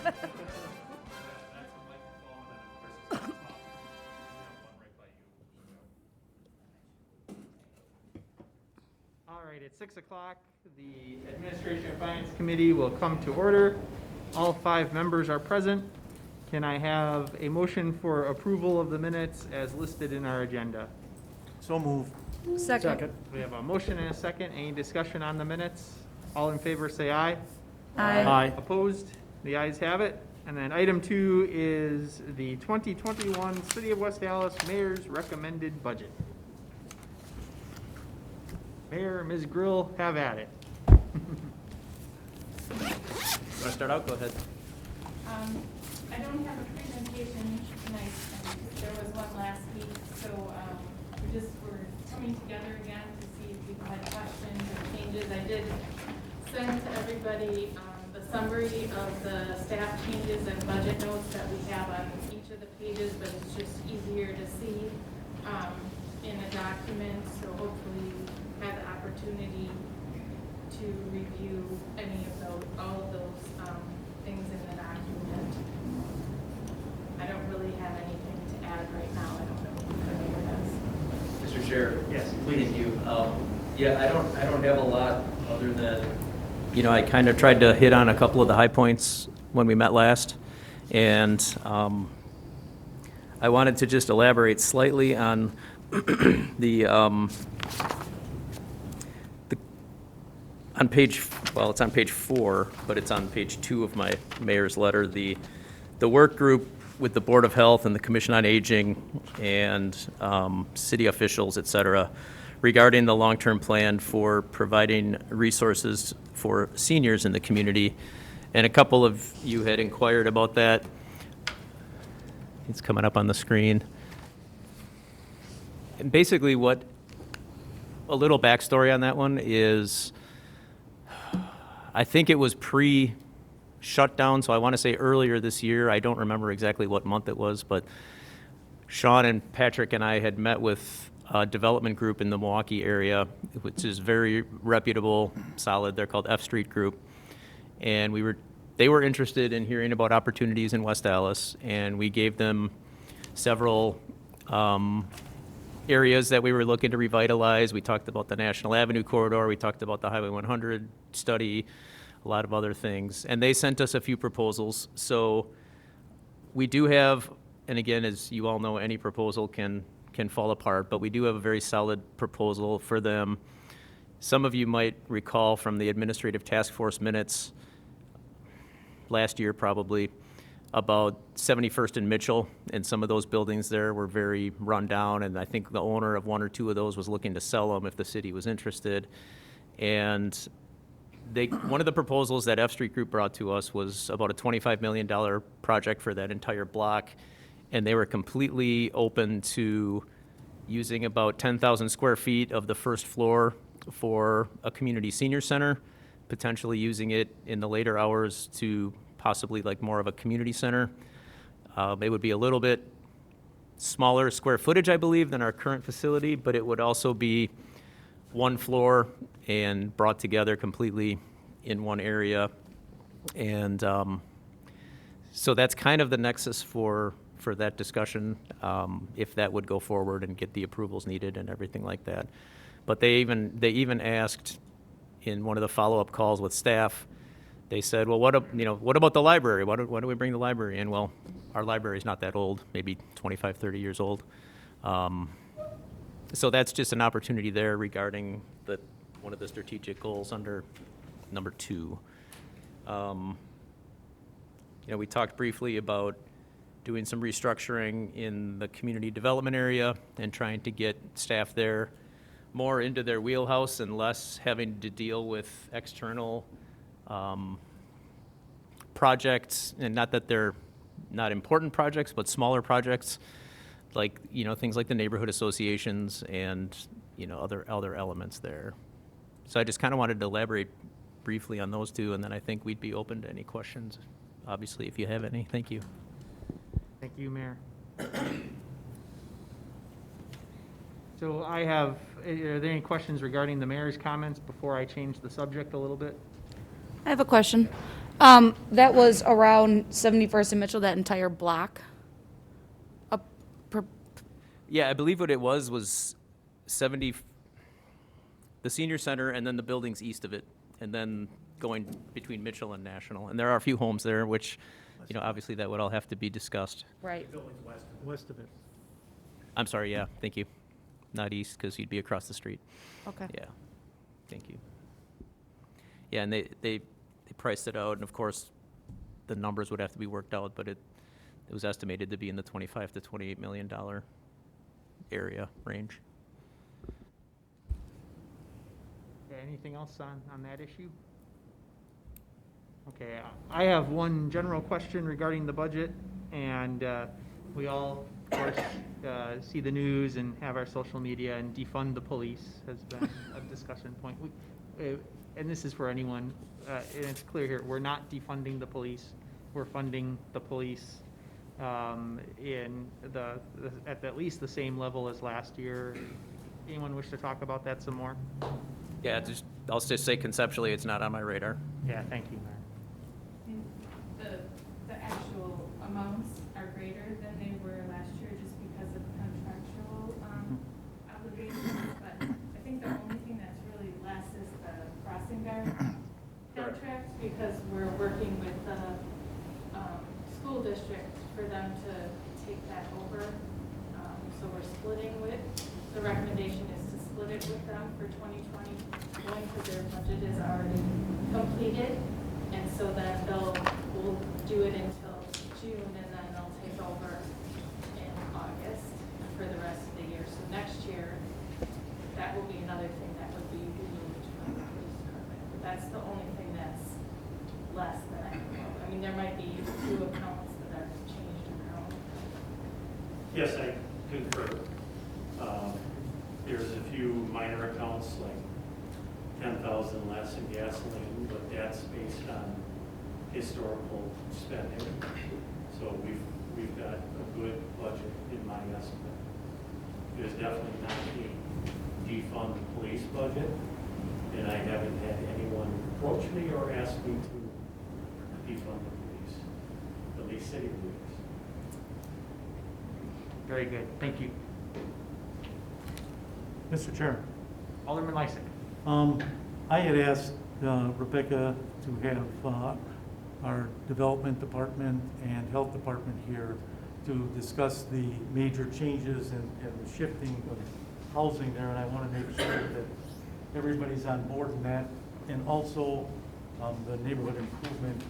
All right, at 6 o'clock, the Administration and Finance Committee will come to order. All 5 members are present. Can I have a motion for approval of the minutes as listed in our agenda? So move. Second. We have a motion and a second. Any discussion on the minutes? All in favor, say aye. Aye. Opposed? The ayes have it. And then item 2 is the 2021 City of West Dallas Mayor's Recommended Budget. Mayor, Ms. Grill, have at it. You want to start out? Go ahead. I don't have a presentation tonight, and there was one last week, so we're coming together again to see if people had questions or changes. I did send to everybody the summary of the staff changes and budget notes that we have on each of the pages, but it's just easier to see in a document, so hopefully you have the opportunity to review any of those, all of those things in the document. I don't really have anything to add right now. I don't know if the mayor does. Mr. Chair. Yes, Thank you. Yeah, I don't have a lot other than, I kind of tried to hit on a couple of the high points when we met last. And I wanted to just elaborate slightly on on page, well, it's on page 4, but it's on page 2 of my mayor's letter, the work group with the Board of Health and the Commission on Aging and city officials, et cetera, regarding the long-term plan for providing resources for seniors in the community. And a couple of you had inquired about that. It's coming up on the screen. And basically a little backstory on that one is, I think it was pre-shutdown, so I want to say earlier this year. I don't remember exactly what month it was, but Sean and Patrick and I had met with a development group in the Milwaukee area, which is very reputable, solid. They're called F Street Group. And they were interested in hearing about opportunities in West Dallas, and we gave them several areas that we were looking to revitalize. We talked about the National Avenue corridor. We talked about the Highway 100 study, a lot of other things. And they sent us a few proposals. So we do have, and again, as you all know, any proposal can fall apart, but we do have a very solid proposal for them. Some of you might recall from the administrative task force minutes last year probably, about 71st and Mitchell, and some of those buildings there were very run down, and I think the owner of one or two of those was looking to sell them if the city was interested. And one of the proposals that F Street Group brought to us was about a $25 million project for that entire block, and they were completely open to using about 10,000 square feet of the first floor for a community senior center, potentially using it in the later hours to possibly like more of a community center. It would be a little bit smaller square footage, I believe, than our current facility, but it would also be one floor and brought together completely in one area. And so that's kind of the nexus for that discussion, if that would go forward and get the approvals needed and everything like that. But they even asked in one of the follow-up calls with staff, they said, well, what about the library? Why do we bring the library in? Well, our library is not that old, maybe 25, 30 years old. So that's just an opportunity there regarding one of the strategic goals under number 2. We talked briefly about doing some restructuring in the community development area and trying to get staff there more into their wheelhouse and less having to deal with external projects, and not that they're not important projects, but smaller projects like, things like the neighborhood associations and, other elements there. So I just kind of wanted to elaborate briefly on those two, and then I think we'd be open to any questions, obviously, if you have any. Thank you. Thank you, Mayor. So are there any questions regarding the mayor's comments before I change the subject a little bit? I have a question. That was around 71st and Mitchell, that entire block. Up, Yeah, I believe what it was 70, the senior center and then the buildings east of it, and then going between Mitchell and National. And there are a few homes there, which, obviously that would all have to be discussed. right. West of it. I'm sorry, yeah, thank you. Not east, because you'd be across the street. Okay. Yeah, thank you. Yeah, and they priced it out, and of course, the numbers would have to be worked out, but it was estimated to be in the $25 to $28 million area range. Okay, anything else on that issue? Okay, I have one general question regarding the budget, and we all, of course, see the news and have our social media, and defund the police has been a discussion point. And this is for anyone, and it's clear here, we're not defunding the police. We're funding the police in at least the same level as last year. Anyone wish to talk about that some more? Yeah, I'll just say conceptually, it's not on my radar. Yeah, thank you, Mayor. The actual amounts are greater than they were last year just because of contractual obligations, but I think the only thing that's really less is the crossing guard contract, because we're working with the school district for them to take that over. So we're splitting the recommendation is to split it with them for 2021 because their budget is already completed. And so then we'll do it until June, and then they'll take over in August for the rest of the year. So next year, that will be another thing that would be removed from the police department. But that's the only thing that's less than I know. I mean, there might be a few accounts that are changed around. Yes, I concur. There's a few minor accounts like 10,000 less in gasoline, but that's based on historical spending. So we've got a good budget in my estimate. There's definitely not a defund the police budget, and I haven't had anyone approach me or ask me to defund the police, at least city police. Very good, thank you. Mr. Chair, Alderman Lysick. I had asked Rebecca to have our development department and health department here to discuss the major changes and the shifting of housing there, and I want to make sure that everybody's on board in that, and also the neighborhood improvement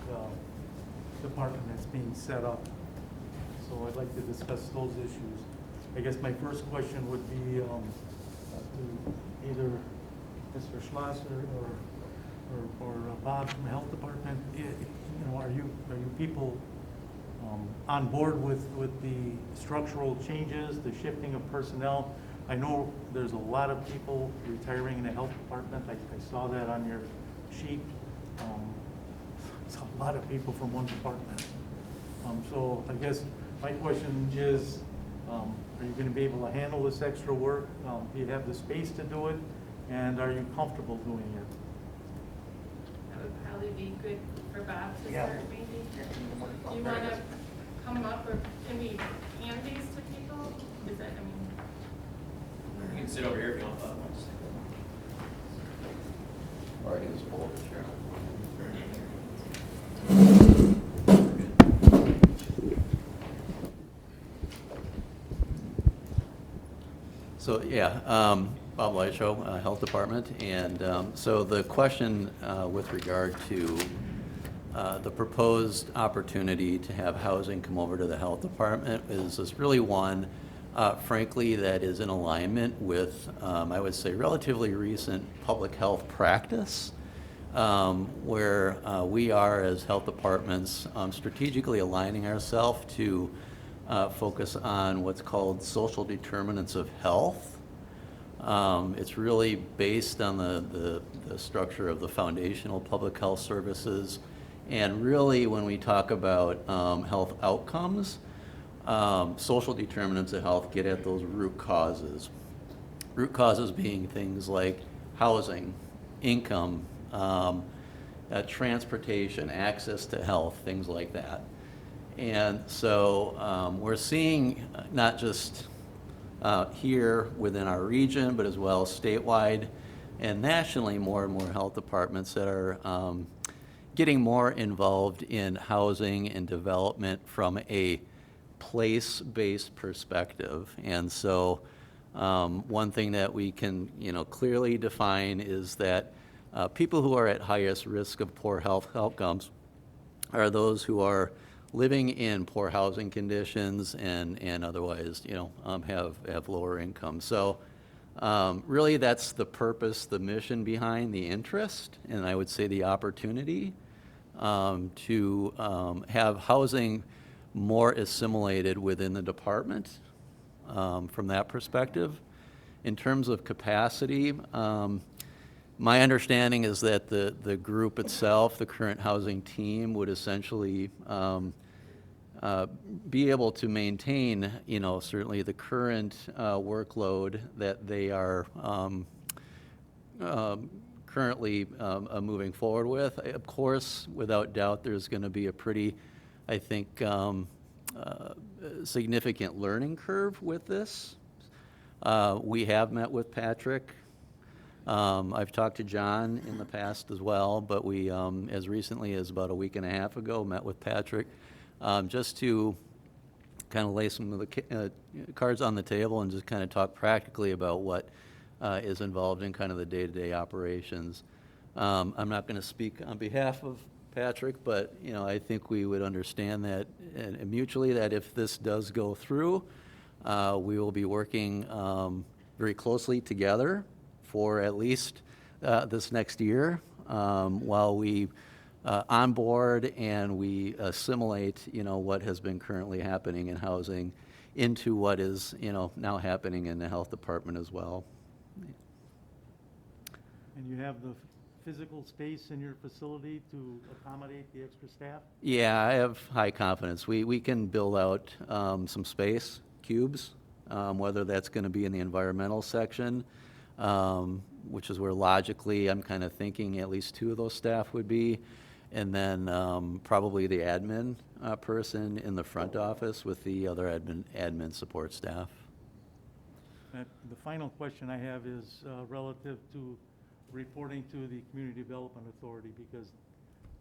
department that's being set up. So I'd like to discuss those issues. I guess my first question would be to either Mr. Schlosser or Bob from the health department. Are you people on board with the structural changes, the shifting of personnel? I know there's a lot of people retiring in the health department. I saw that on your sheet. It's a lot of people from one department. So I guess my question is, are you going to be able to handle this extra work? Do you have the space to do it? And are you comfortable doing it? That would probably be good for Bob to start maybe. Do you want to come up, or can we hand these to people? Is that, You can sit over here if you want. Or I can just pull up the chair. So, yeah, Bob Leishow, Health Department. And so the question with regard to the proposed opportunity to have housing come over to the Health Department is really one, frankly, that is in alignment with, I would say, relatively recent public health practice, where we are, as health departments, strategically aligning ourselves to focus on what's called social determinants of health. It's really based on the structure of the foundational public health services. And really, when we talk about health outcomes, social determinants of health get at those root causes. Root causes being things like housing, income, transportation, access to health, things like that. And so we're seeing not just here within our region, but as well statewide and nationally, more and more health departments that are getting more involved in housing and development from a place-based perspective. And so one thing that we can, clearly define is that people who are at highest risk of poor health outcomes are those who are living in poor housing conditions and otherwise, have lower income. So really that's the purpose, the mission behind the interest, and I would say the opportunity to have housing more assimilated within the department from that perspective. In terms of capacity, my understanding is that the group itself, the current housing team, would essentially be able to maintain, certainly the current workload that they are currently moving forward with. Of course, without doubt, there's going to be a pretty, I think, significant learning curve with this. We have met with Patrick. I've talked to John in the past as well, but we, as recently as about a week and a half ago, met with Patrick just to kind of lay some of the cards on the table and just kind of talk practically about what is involved in kind of the day-to-day operations. I'm not going to speak on behalf of Patrick, but I think we would understand that mutually that if this does go through, we will be working very closely together for at least this next year while we onboard and we assimilate, what has been currently happening in housing into what is, now happening in the health department as well. And you have the physical space in your facility to accommodate the extra staff? Yeah, I have high confidence. We can build out some space, cubes, whether that's going to be in the environmental section, which is where logically I'm kind of thinking at least 2 of those staff would be, and then probably the admin person in the front office with the other admin support staff. The final question I have is relative to reporting to the Community Development Authority, because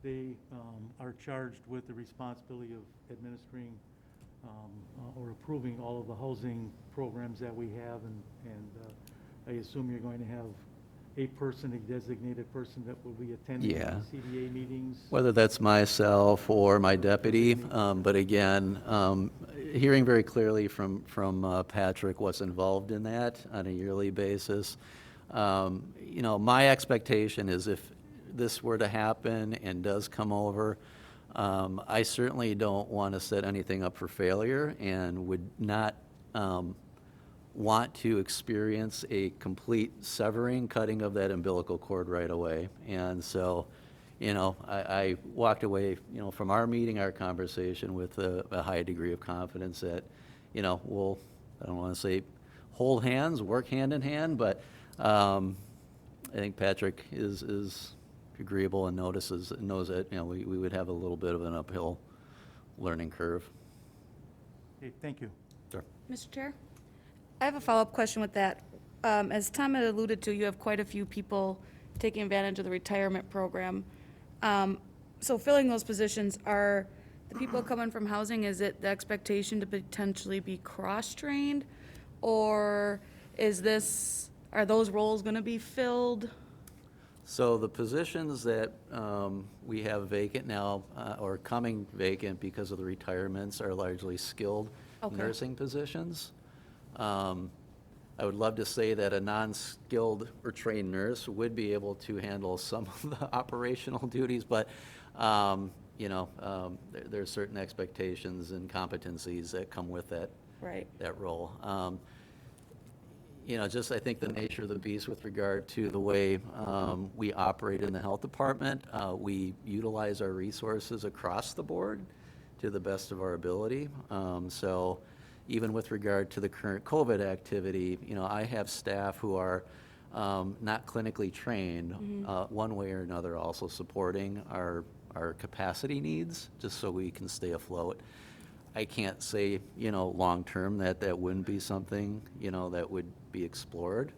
they are charged with the responsibility of administering or approving all of the housing programs that we have, and I assume you're going to have a designated person that will be attending Yeah. the CDA meetings. Whether that's myself or my deputy, but again, hearing very clearly from Patrick what's involved in that on a yearly basis. My expectation is if this were to happen and does come over, I certainly don't want to set anything up for failure and would not want to experience a complete severing, cutting of that umbilical cord right away. And so, I walked away, from our meeting, our conversation with a high degree of confidence that, we'll, I don't want to say hold hands, work hand in hand, but I think Patrick is agreeable and knows that, we would have a little bit of an uphill learning curve. Okay, thank you. Sure. Mr. Chair? I have a follow-up question with that. As Tom had alluded to, you have quite a few people taking advantage of the retirement program. So filling those positions, are the people coming from housing, is it the expectation to potentially be cross-trained? Or are those roles going to be filled? So the positions that we have vacant now, or coming vacant because of the retirements, are largely skilled Okay. nursing positions. I would love to say that a non-skilled or trained nurse would be able to handle some of the operational duties, but there's certain expectations and competencies that come with that Right. that role. Just I think the nature of the beast with regard to the way we operate in the health department, we utilize our resources across the board to the best of our ability. So even with regard to the current COVID activity, I have staff who are not clinically trained, one way or another also supporting our capacity needs, just so we can stay afloat. I can't say, long-term that wouldn't be something, that would be explored.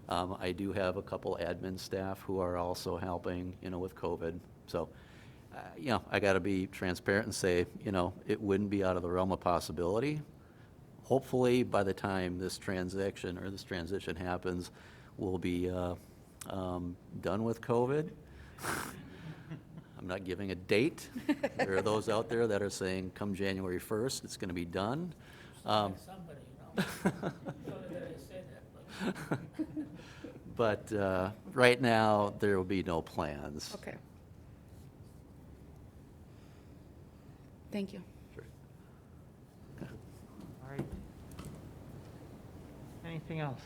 I do have a couple admin staff who are also helping, with COVID. So, I got to be transparent and say, it wouldn't be out of the realm of possibility. Hopefully, by the time this transition happens, we'll be done with COVID. I'm not giving a date. There are those out there that are saying, come January 1st, it's going to be done. Somebody, Sorry that I said that, but. But right now, there will be no plans. Okay. Thank you. Sure. All right. Anything else?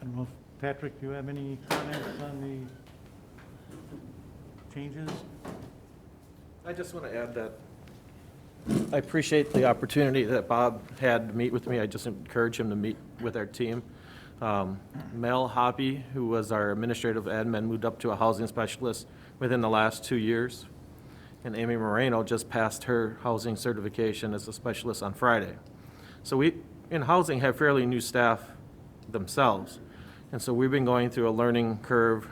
I don't know if, Patrick, do you have any comments on the changes? I just want to add that I appreciate the opportunity that Bob had to meet with me. I just encourage him to meet with our team. Mel Hoppy, who was our administrative admin, moved up to a housing specialist within the last 2 years. And Amy Moreno just passed her housing certification as a specialist on Friday. So we, in housing, have fairly new staff themselves. And so we've been going through a learning curve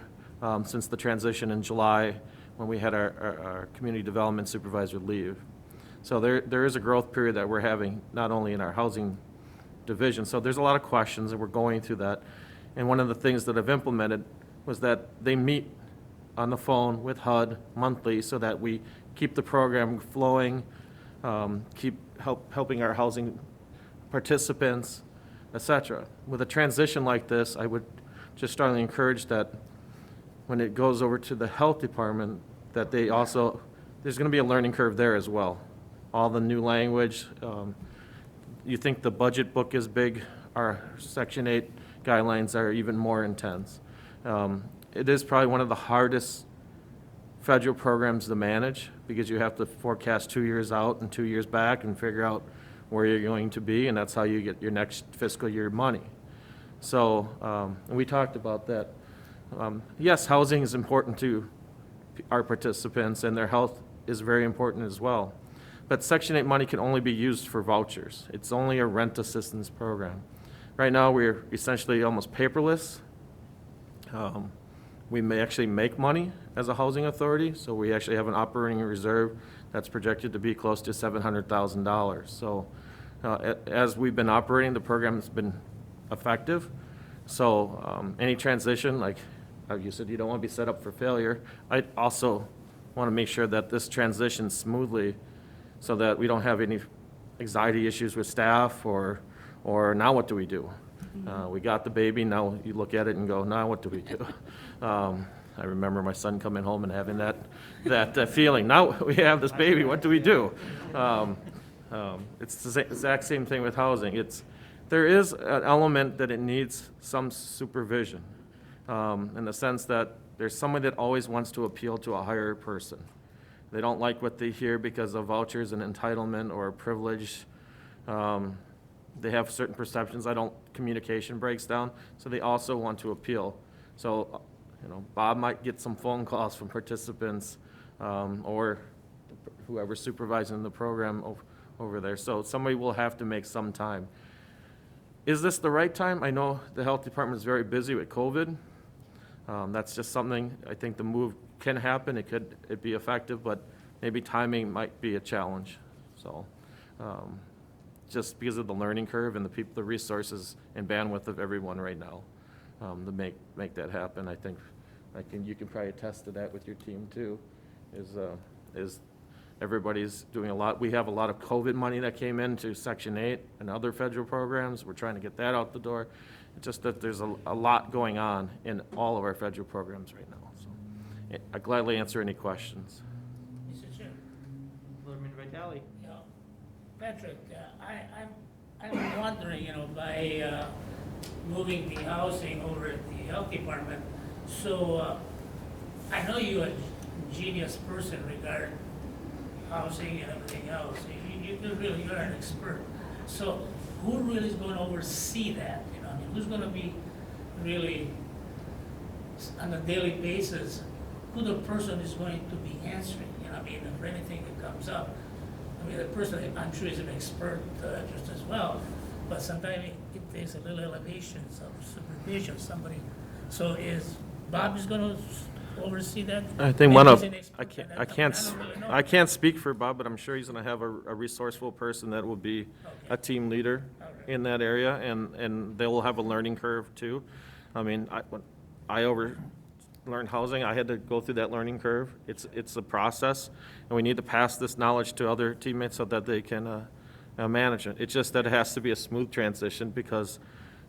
since the transition in July when we had our community development supervisor leave. So there is a growth period that we're having not only in our housing division. So there's a lot of questions and we're going through that. And one of the things that I've implemented was that they meet on the phone with HUD monthly so that we keep the program flowing, keep helping our housing participants, etc. With a transition like this, I would just strongly encourage that when it goes over to the health department, that they also, there's going to be a learning curve there as well. All the new language, you think the budget book is big, our Section 8 guidelines are even more intense. It is probably one of the hardest federal programs to manage because you have to forecast 2 years out and 2 years back and figure out where you're going to be, and that's how you get your next fiscal year money. So and we talked about that. Yes, housing is important to our participants, and their health is very important as well. But Section 8 money can only be used for vouchers. It's only a rent assistance program. Right now, we're essentially almost paperless. We may actually make money as a housing authority, so we actually have an operating reserve that's projected to be close to $700,000. So as we've been operating, the program has been effective. So any transition, like you said, you don't want to be set up for failure. I also want to make sure that this transitions smoothly so that we don't have any anxiety issues with staff or now what do we do? We got the baby, now you look at it and go, now what do we do? I remember my son coming home and having that feeling, now we have this baby, what do we do? It's the exact same thing with housing. There is an element that it needs some supervision in the sense that there's someone that always wants to appeal to a higher person. They don't like what they hear because of vouchers and entitlement or privilege. They have certain perceptions. Communication breaks down, so they also want to appeal. So, Bob might get some phone calls from participants or whoever's supervising the program over there. So somebody will have to make some time. Is this the right time? I know the health department is very busy with COVID. That's just something, I think the move can happen. It'd be effective, but maybe timing might be a challenge. So just because of the learning curve and the resources and bandwidth of everyone right now to make that happen, I think you can probably attest to that with your team too, is everybody's doing a lot. We have a lot of COVID money that came into Section 8 and other federal programs. We're trying to get that out the door. It's just that there's a lot going on in all of our federal programs right now. So I gladly answer any questions. Mr. Chair, Alderman Vitale. Patrick, I'm wondering, by moving the housing over at the health department, so I know you're a genius person regarding housing and everything else. You're an expert. So who really is going to oversee that? Who's going to be really, on a daily basis, who the person is going to be answering, you know, I mean, for anything that comes up. I mean, the person, I'm sure is an expert just as well, but sometimes it takes a little elevation, some supervision, somebody. So is Bob is gonna oversee that? I think Maybe one of, he's an expert I at that. can't, don't really know. I can't speak for Bob, but I'm sure he's gonna have a resourceful person that will be a Okay. team leader in that area, and they will have a learning curve too. I mean, when I learned housing, I had to go through that learning curve. It's a process, and we need to pass this knowledge to other teammates so that they can manage it. It's just that it has to be a smooth transition because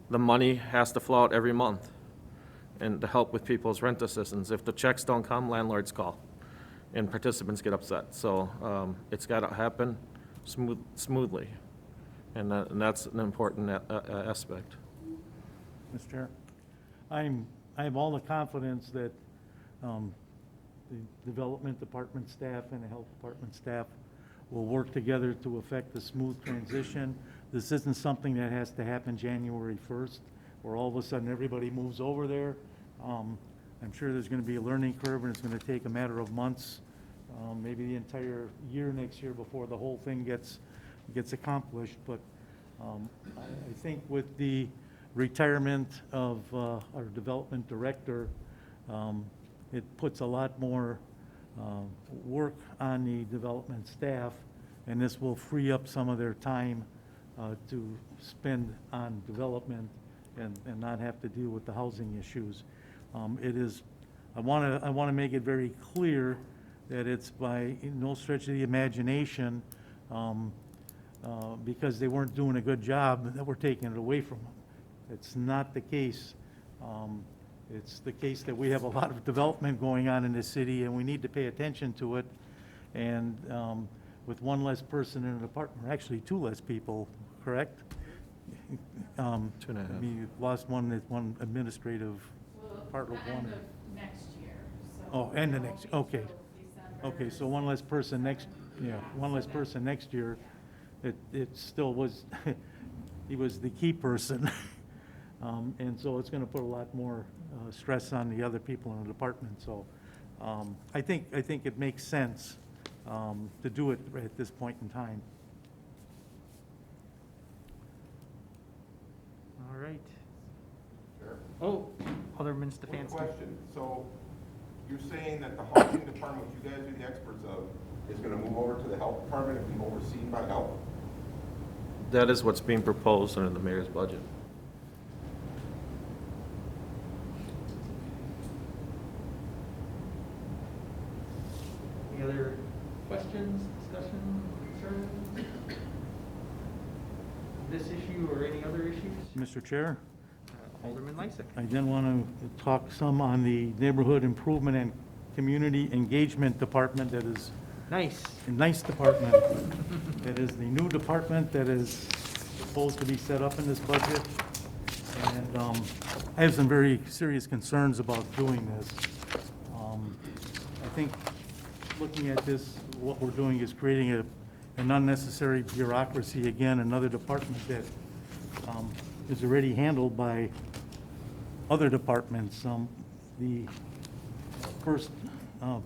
the money has to flow out every month and to help with people's rent assistance. If the checks don't come, landlords call, and participants get upset. So it's got to happen smoothly, and that's an important aspect. Mr. Chair, I have all the confidence that the Development Department staff and the Health Department staff will work together to effect a smooth transition. This isn't something that has to happen January 1st, where all of a sudden everybody moves over there. I'm sure there's going to be a learning curve, and it's going to take a matter of months, maybe the entire year next year before the whole thing gets accomplished. But I think with the retirement of our development director, it puts a lot more work on the development staff, and this will free up some of their time to spend on development and not have to deal with the housing issues. I want to make it very clear that it's by no stretch of the imagination, because they weren't doing a good job, that we're taking it away from them. It's not the case. It's the case that we have a lot of development going on in the city, and we need to pay attention to it. And with one less person in a department, or actually two less people, correct? 2.5. I mean, you've lost one administrative part of Well, one. end of next year, so. Oh, end of it next- won't be okay. till Okay, December, so one less person next, yeah, one less so person next year. It still was, he was the key person. And so it's gonna put a lot more stress on the other people in the department. So I think it makes sense to do it at this point in time. All right. Sure. Oh, Alderman Quick Stefanski. question. So you're saying that the housing department, which you guys are the experts of, is going to move over to the health department and be overseen by health? That is what's being proposed under the mayor's budget. Any other questions, discussion, concerns? This issue or any other issues? Mr. Chair, Alderman Lysick. I then want to talk some on the Neighborhood Improvement and Community Engagement Department. That is Nice. a nice department. That is the new department that is supposed to be set up in this budget. And I have some very serious concerns about doing this. I think looking at this, what we're doing is creating an unnecessary bureaucracy, again, another department that is already handled by other departments. The first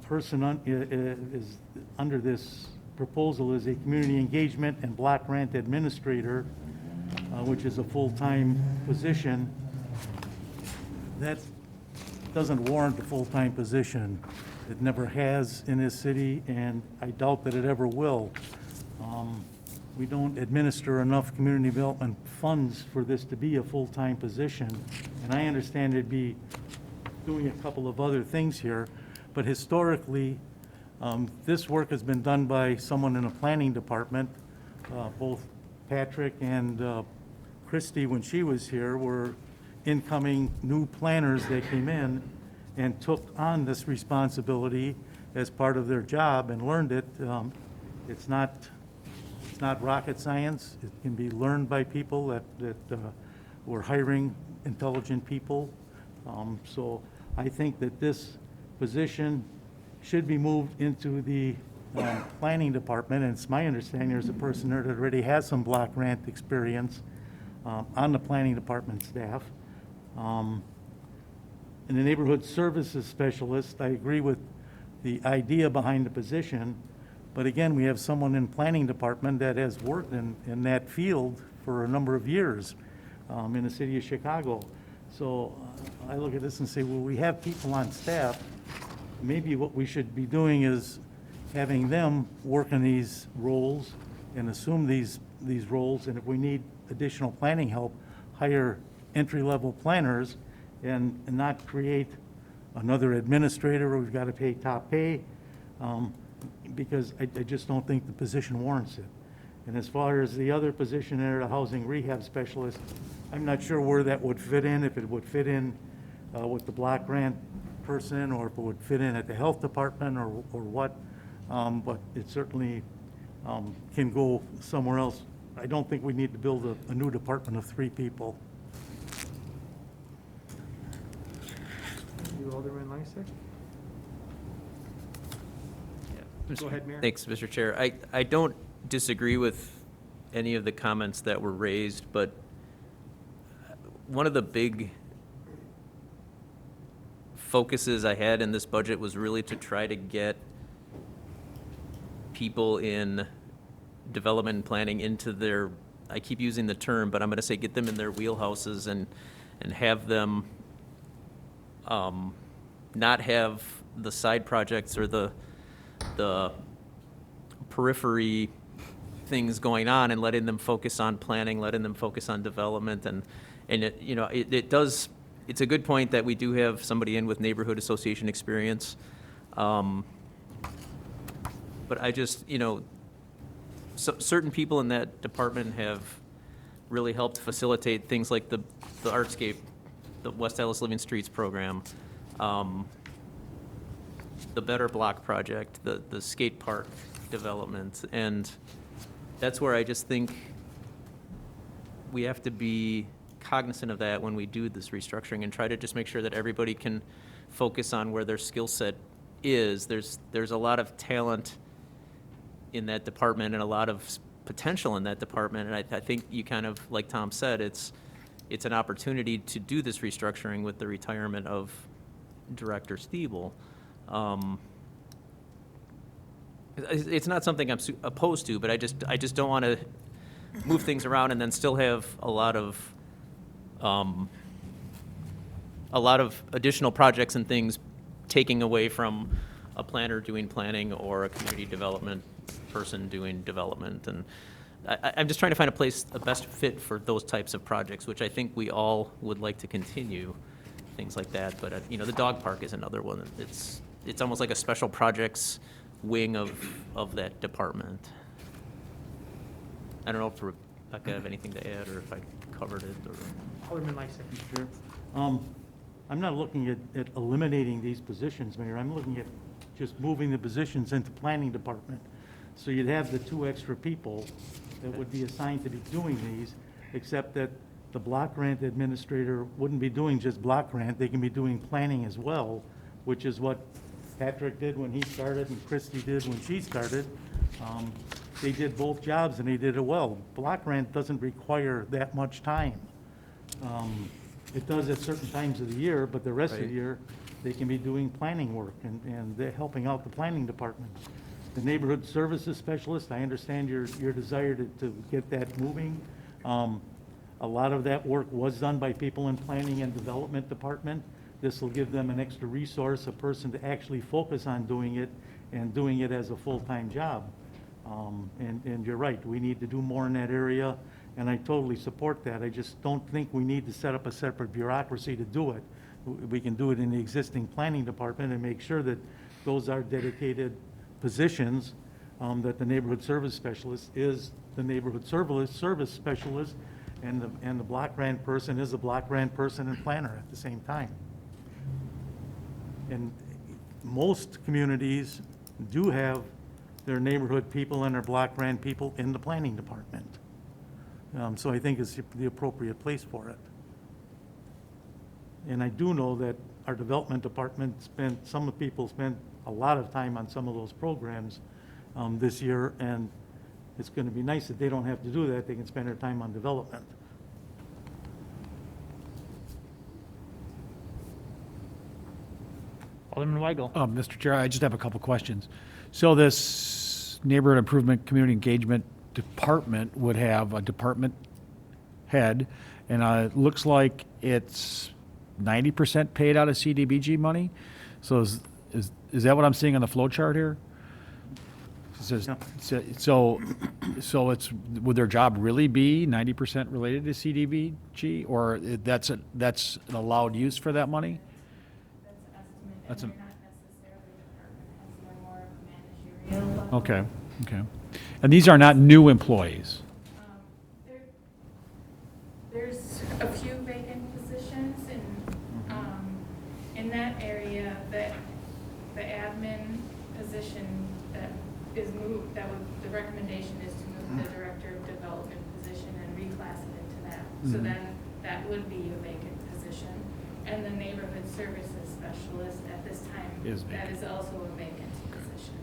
person is under this proposal is a community engagement and block grant administrator, which is a full-time position. That doesn't warrant a full-time position. It never has in this city, and I doubt that it ever will. We don't administer enough community development funds for this to be a full-time position. And I understand it'd be doing a couple of other things here, but historically, this work has been done by someone in the planning department. Both Patrick and Christie, when she was here, were incoming new planners that came in and took on this responsibility as part of their job and learned it. It's not rocket science. It can be learned by people that we're hiring intelligent people. So I think that this position should be moved into the planning department, and it's my understanding there's a person there that already has some block grant experience on the planning department staff. In the neighborhood services specialist, I agree with the idea behind the position, but again, we have someone in planning department that has worked in that field for a number of years in the city of Chicago. So I look at this and say, well, we have people on staff. Maybe what we should be doing is having them work in these roles and assume these roles, and if we need additional planning help, hire entry-level planners and not create another administrator where we've got to pay top pay, because I just don't think the position warrants it. And as far as the other position there, the housing rehab specialist, I'm not sure where that would fit in, if it would fit in with the block grant person, or if it would fit in at the health department, or what, but it certainly can go somewhere else. I don't think we need to build a new department of 3 people. Thank you, Alderman Lysick. Go ahead, Mayor. Thanks, Mr. Chair. I don't disagree with any of the comments that were raised, but one of the big focuses I had in this budget was really to try to get people in development and planning into their, I keep using the term, but I'm gonna say get them in their wheelhouses and have them not have the side projects or the periphery things going on, and letting them focus on planning, letting them focus on development, and it, you know, it does, it's a good point that we do have somebody in with neighborhood association experience. But I just, you know, certain people in that department have really helped facilitate things like the Artscape, the West Allis Living Streets program, the Better Block project, the skate park development, and that's where I just think we have to be cognizant of that when we do this restructuring, and try to just make sure that everybody can focus on where their skill set is. There's a lot of talent in that department and a lot of potential in that department, and I think you kind of, like Tom said, it's an opportunity to do this restructuring with the retirement of Director Stiebel. It's not something I'm opposed to, but I just don't want to move things around and then still have a lot of additional projects and things taking away from a planner doing planning or a community development person doing development. And I'm just trying to find a best fit for those types of projects, which I think we all would like to continue, things like that. But, you know, the dog park is another one. It's almost like a special projects wing of that department. I don't know if Rebecca have anything to add, or if I covered it, or. Alderman Lysick. Sure. I'm not looking at eliminating these positions, Mayor. I'm looking at just moving the positions into planning department. So you'd have the 2 extra people that would be assigned to be doing these, except that the block grant administrator wouldn't be doing just block grant. They can be doing planning as well, which is what Patrick did when he started and Christy did when she started. They did both jobs and they did it well. Block grant doesn't require that much time. It does at certain times of the year, but the rest of the Right. year, they can be doing planning work and they're helping out the planning department. The neighborhood services specialist, I understand your desire to get that moving. A lot of that work was done by people in planning and development department. This will give them an extra resource, a person to actually focus on doing it and doing it as a full-time job. And you're right, we need to do more in that area, and I totally support that. I just don't think we need to set up a separate bureaucracy to do it. We can do it in the existing planning department and make sure that those are dedicated positions, that the neighborhood service specialist is the neighborhood service specialist, and the block grant person is the block grant person and planner at the same time. And most communities do have their neighborhood people and their block grant people in the planning department. So I think it's the appropriate place for it. And I do know that our development department some of the people spent a lot of time on some of those programs this year, and it's going to be nice that they don't have to do that. They can spend their time on development. Alderman Weigel. Mr. Chair, I just have a couple questions. So this Neighborhood Improvement Community Engagement Department would have a department head, and it looks like it's 90% paid out of CDBG money. So is that what I'm seeing on the flow chart here? It says- So it's, would their job really be 90% related to CDBG, or that's an allowed use for that money? That's That's a- an estimate, and they're not necessarily department heads, they're more of a managerial level. Okay, okay. And these are not new employees? There- There's a few vacant positions in that area, that the admin position that is moved, the recommendation is to move the director of development position and reclass it into that. So Mhm. then that would be a vacant position. And the neighborhood services specialist at this time, Is that vacant. is also a vacant position.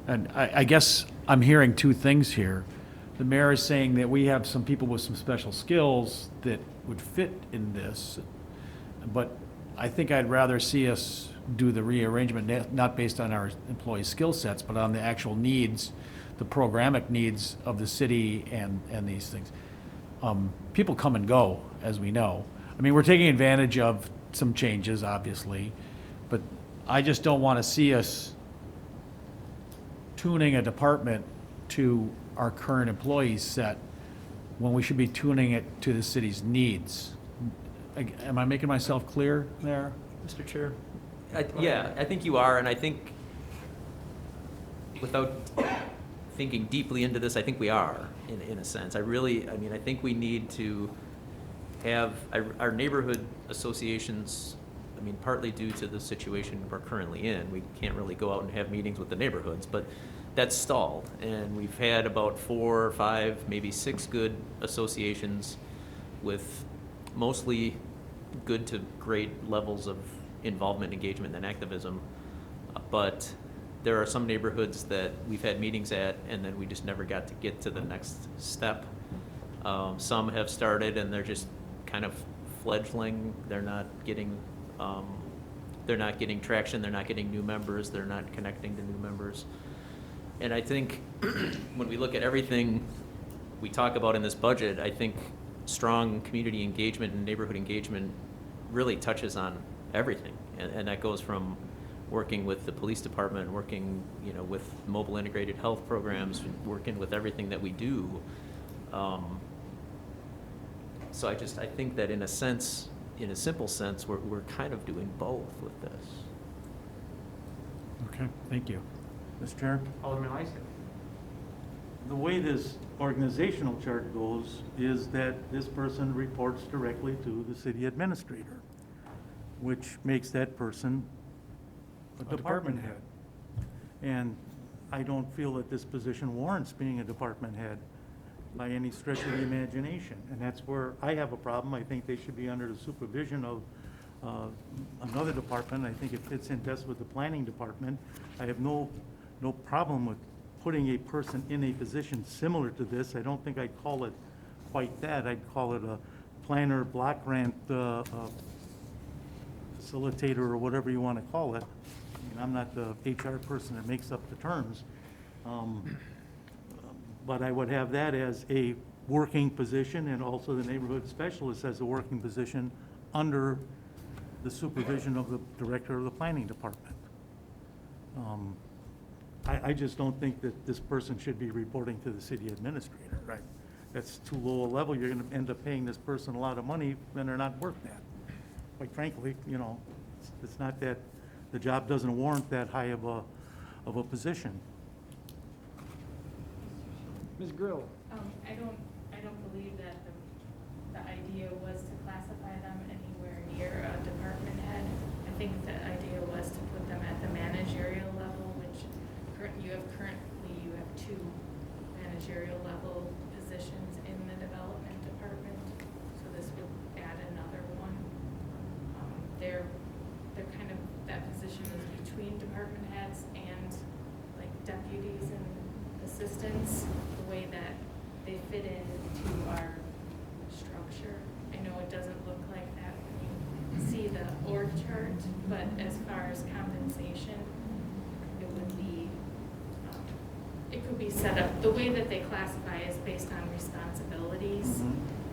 And I guess I'm hearing two things here. The mayor is saying that we have some people with some special skills that would fit in this, but I think I'd rather see us do the rearrangement, not based on our employees' skill sets, but on the actual needs, the programmatic needs of the city and these things. People come and go, as we know. I mean, we're taking advantage of some changes, obviously, but I just don't want to see us tuning a department to our current employees set when we should be tuning it to the city's needs. Am I making myself clear there? Mr. Chair? Yeah, I think you are, and I think, without thinking deeply into this, I think we are, in a sense. I mean, I think we need to have, our neighborhood associations, I mean, partly due to the situation we're currently in, we can't really go out and have meetings with the neighborhoods, but that's stalled. And we've had about 4 or 5, maybe 6 good associations with mostly good to great levels of involvement, engagement, and activism. But there are some neighborhoods that we've had meetings at, and then we just never got to get to the next step. Some have started, and they're just kind of fledgling. They're not getting traction. They're not getting new members. They're not connecting to new members. And I think when we look at everything we talk about in this budget, I think strong community engagement and neighborhood engagement really touches on everything. And that goes from working with the police department, working, with mobile integrated health programs, working with everything that we do. So I think that in a simple sense, we're kind of doing both with this. Okay, thank you. Mr. Chair? Alderman Lysick. The way this organizational chart goes is that this person reports directly to the city administrator, which makes that person a department head. And I don't feel that this position warrants being a department head by any stretch of the imagination. And that's where I have a problem. I think they should be under the supervision of another department. I think it fits in best with the planning department. I have no problem with putting a person in a position similar to this. I don't think I'd call it quite that. I'd call it a planner, block grant, facilitator, or whatever you want to call it. I mean, I'm not the HR person that makes up the terms. But I would have that as a working position, and also the neighborhood specialist as a working position under the supervision of the director of the planning department. I just don't think that this person should be reporting to the city administrator. Right. That's too low a level. You're going to end up paying this person a lot of money, and they're not worth that. Quite frankly, it's not that, the job doesn't warrant that high of a position. Ms. Grill. I don't believe that the idea was to classify them anywhere near a department head. I think the idea was to put them at the managerial level, which you have 2 managerial level positions in the development department. So this would add another one. They're kind of, that position is between department heads and like deputies and assistants, the way that they fit into our structure. I know it doesn't look like that when you see the org chart, but as far as compensation, it would be, it could be set up, the way that they classify is based on responsibilities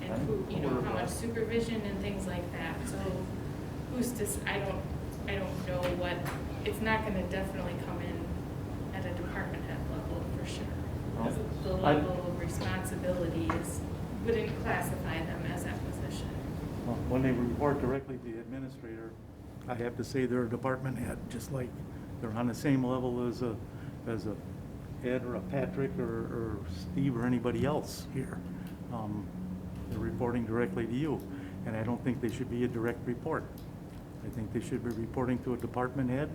and who, you know, how much supervision and things like that. So who's to, I don't know what, it's not gonna definitely come in at a department head level for sure. The level of responsibility wouldn't classify them as that position. Well, when they report directly to the administrator, I have to say they're a department head, just like they're on the same level as a Ed or a Patrick or Steve or anybody else here. They're reporting directly to you, and I don't think they should be a direct report. I think they should be reporting to a department head,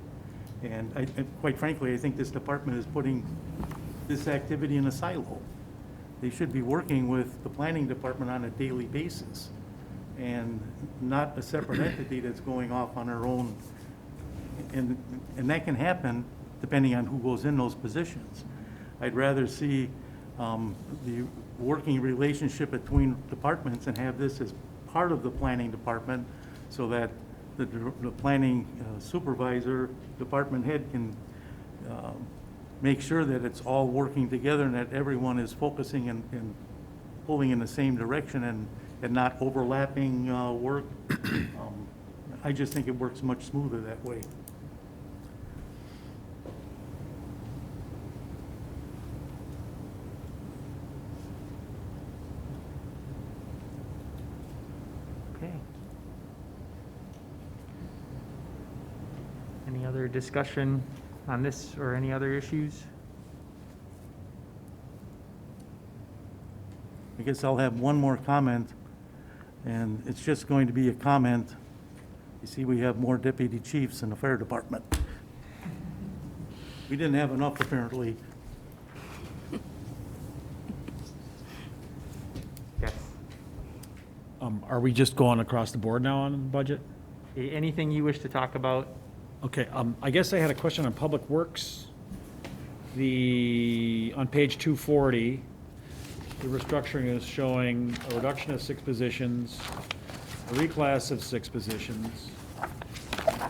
and quite frankly, I think this department is putting this activity in a silo. They should be working with the planning department on a daily basis, and not a separate entity that's going off on their own. And that can happen depending on who goes in those positions. I'd rather see the working relationship between departments and have this as part of the planning department, so that the planning supervisor, department head can make sure that it's all working together and that everyone is focusing and pulling in the same direction and not overlapping work. I just think it works much smoother that way. Okay. Any other discussion on this or any other issues? I guess I'll have one more comment, and it's just going to be a comment. You see, we have more deputy chiefs in the fire department. We didn't have enough, apparently. Yes. Are we just going across the board now on the budget? Anything you wish to talk about? Okay, I guess I had a question on Public Works. On page 240, the restructuring is showing a reduction of 6 positions, a reclass of 6 positions,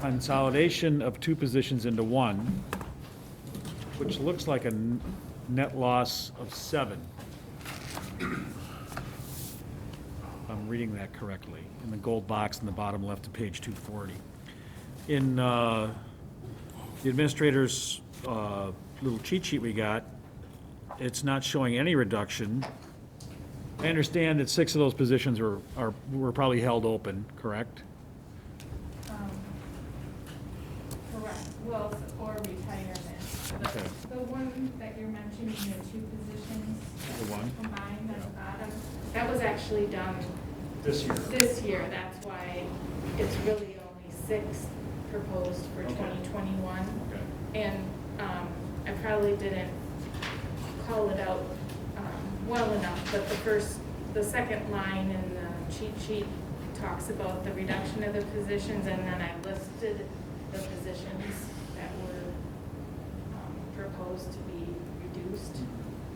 consolidation of 2 positions into 1, which looks like a net loss of 7. If I'm reading that correctly, in the gold box in the bottom left of page 240. In the administrator's little cheat sheet we got, it's not showing any reduction. I understand that 6 of those positions were probably held open, correct? Correct, well, or retirement. Okay. The one that you're mentioning, the 2 positions The one? combined at the bottom, that was actually done This year. this year. That's why it's really only 6 proposed for Okay. 2021. Okay. And I probably didn't call it out well enough, but the second line in the cheat sheet talks about the reduction of the positions, and then I listed the positions that were proposed to be reduced.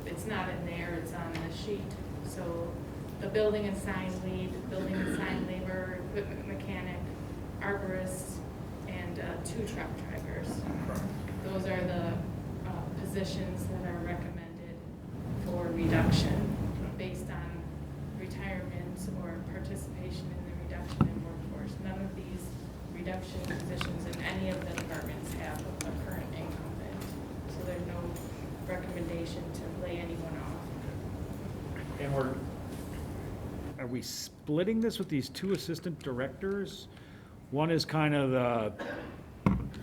It's not in there, it's on the sheet. So the building and sign lead, building and sign labor, equipment mechanic, arborist, and 2 truck drivers. Those are the positions that are recommended for reduction based on retirements or participation in the reduction in workforce. None of these reduction positions in any of the departments have a current incumbent, so there's no recommendation to lay anyone off. And are we splitting this with these 2 assistant directors? One is kind of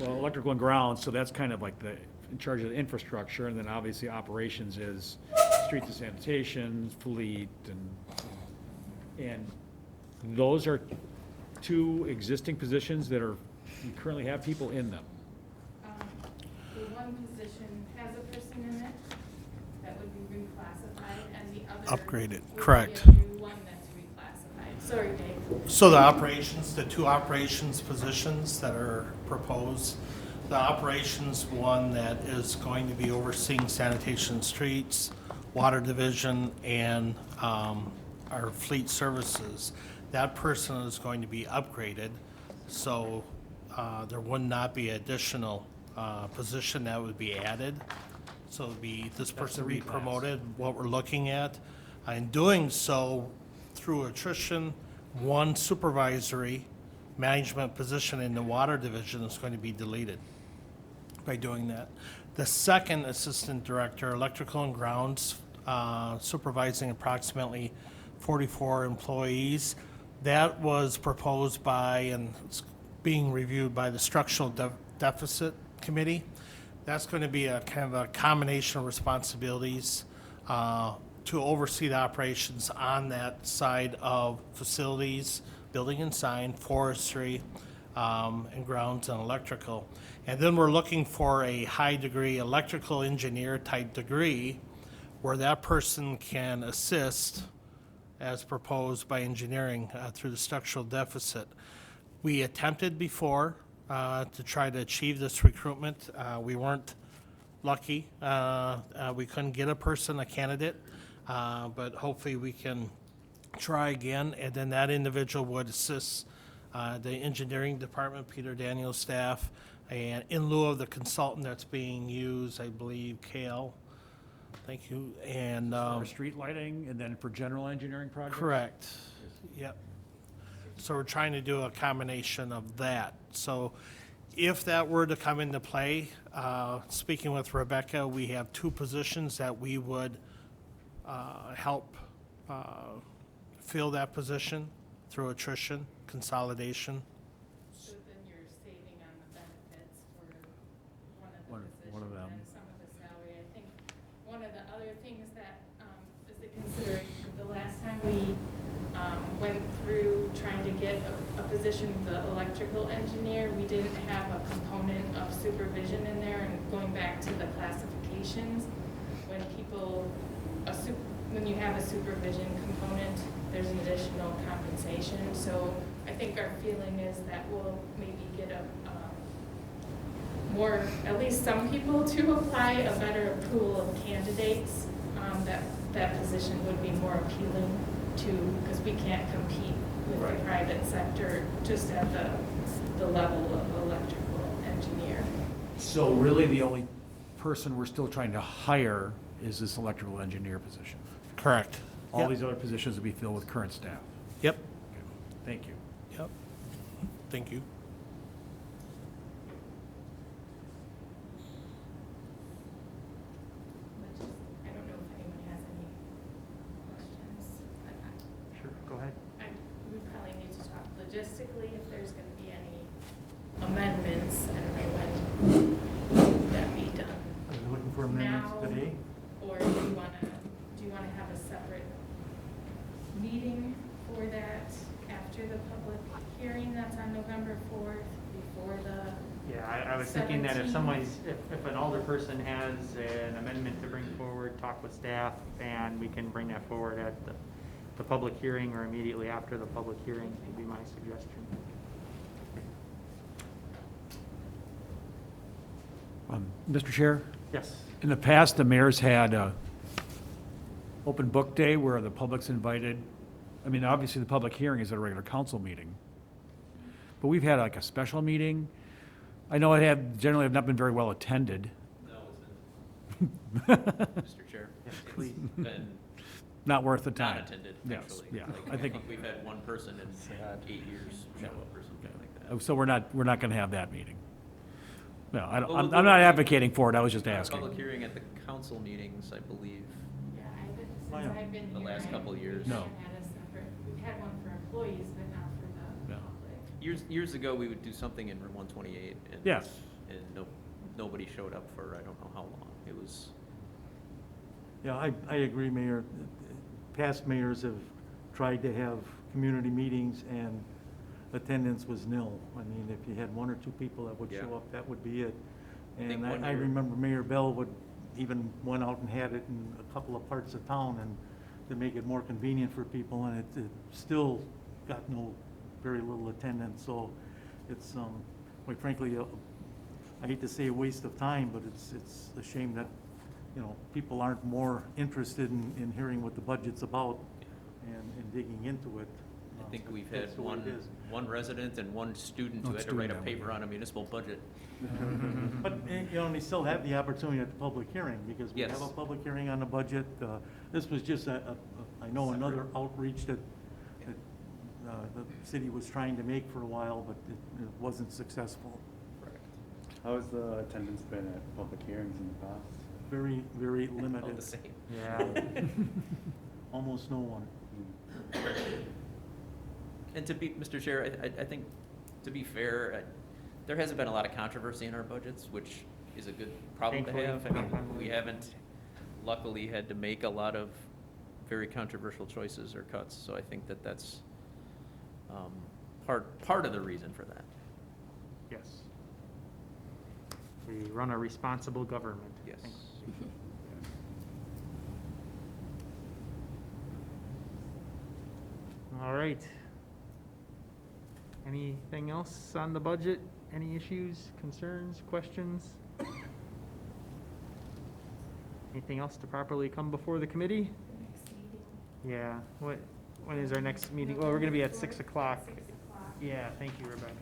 electrical and ground, so that's kind of like in charge of the infrastructure, and then obviously operations is streets and sanitation, fleet, and those are 2 existing positions that you currently have people in them. The one position has a person in it that would be reclassified, and the other. Upgraded, would be correct. a new one that's reclassified. Sorry, Dave. So the 2 operations positions that are proposed, the operations one that is going to be overseeing sanitation streets, water division, and our fleet services, that person is going to be upgraded. So there would not be additional position that would be added. So it'd be, this person would be promoted, what we're looking at. In doing so, through attrition, one supervisory management position in the water division is going to be deleted by doing that. The second assistant director, electrical and grounds, supervising approximately 44 employees, that was proposed by and it's being reviewed by the structural deficit committee. That's going to be a kind of a combination of responsibilities to oversee the operations on that side of facilities, building and sign, forestry, and grounds and electrical. And then we're looking for a high degree electrical engineer type degree where that person can assist as proposed by engineering through the structural deficit. We attempted before to try to achieve this recruitment. We weren't lucky. We couldn't get a person, a candidate, but hopefully we can try again. And then that individual would assist the engineering department, Peter Daniel's staff, and in lieu of the consultant that's being used, I believe, Kale. Thank you. And For street lighting and then for general engineering projects? correct. Yep. So we're trying to do a combination of that. So if that were to come into play, speaking with Rebecca, we have two positions that we would help fill that position through attrition, consolidation. So then you're saving on the benefits for one of the One positions of them. and some of the salary. I think one of the other things that is a consideration, the last time we went through trying to get a position, the electrical engineer, we didn't have a component of supervision in there, and going back to the classifications, when people, when you have a supervision component, there's an additional compensation. So I think our feeling is that we'll maybe get a more, at least some people to apply, a better pool of candidates, that position would be more appealing to, because we can't compete with the private sector just at the level of electrical engineer. So really, the only person we're still trying to hire is this electrical engineer position? Correct. All Yep. these other positions will be filled with current staff? Yep. Thank you. Yep. Thank you. I don't know if anyone has any questions. Sure, go ahead. We probably need to talk logistically if there's going to be any amendments. I don't know when that be done. Are you looking for amendments Now, today? or do you want to have a separate meeting for that after the public hearing that's on November 4th, before the, Yeah, I was thinking that if somebody's, if an alder person has an amendment to bring forward, talk with staff, and we can bring that forward at the public hearing or immediately after the public hearing, would be my suggestion. Mr. Chair? Yes. In the past, the mayor's had a open book day where the public's invited. I mean, obviously, the public hearing is at a regular council meeting. But we've had like a special meeting. I know it generally have not been very well attended. No, it's been, Mr. Chair. Yes, it's please. been Not worth the time. not attended, Yes, actually. yeah. Like, I think, we've had one person in 8 years show up or something like that. so we're not gonna have that meeting. No, Well, we'll I'm do not it. advocating for it, I was just Our asking. Public hearing at the council meetings, I believe. yeah, since yeah. I've been here. The last couple of years. We No. haven't had a separate, we've had one for employees, but not for the No. public. Years ago, we would do something in room 128. And, Yes. And nobody showed up for, I don't know how long. It was, Yeah, I agree, Mayor. Past mayors have tried to have community meetings and attendance was nil. I mean, if you had one or two people that would Yeah. show up, that would be it. I think And one I year- remember Mayor Bell would even went out and had it in a couple of parts of town and to make it more convenient for people, and it still got very little attendance, so it's, quite frankly, I hate to say a waste of time, but it's a shame that, people aren't more interested in hearing what the budget's about and digging into it. I think we've That's had the way it is. one resident and one student who One had to write a student, paper on a municipal budget. But, you know, and they still have the opportunity at the public hearing, because we have Yes. a public hearing on the budget. This was just I know another outreach that the city was trying to make for a while, but it wasn't successful. How has the attendance been at public hearings in the past? Very, very All limited, the same. Yeah. almost no one. And to be, Mr. Chair, I think, to be fair, there hasn't been a lot of controversy in our budgets, which is a good problem to Thankfully. have. I mean, we haven't luckily had to make a lot of very controversial choices or cuts, so I think that that's part of the reason for that. Yes. We run a responsible government. Yes. Thankfully. All right. Anything else on the budget? Any issues, concerns, questions? Anything else to properly come before the committee? The next meeting. Yeah, when is our next meeting? Well, we're gonna be at 6 o'clock. 6 o'clock. Yeah, thank you, Rebecca.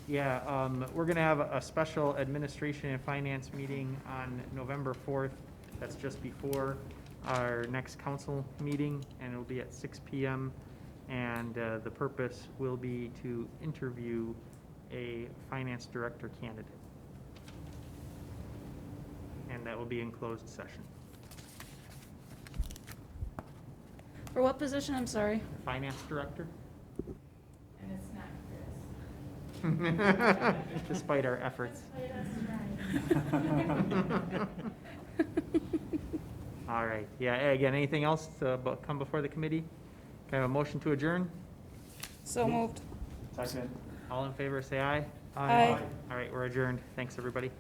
Yeah, we're gonna have a special administration and finance meeting on November 4th. That's just before our next council meeting, and it'll be at 6 PM. And the purpose will be to interview a finance director candidate. And that will be in closed session. For what position, I'm sorry? Finance director? And it's not Chris. Despite our efforts. Just played us right. All right, yeah, again, anything else to come before the committee? Can I have a motion to adjourn? So moved. Second. All in favor, say aye. Aye. All right, we're adjourned. Thanks, everybody.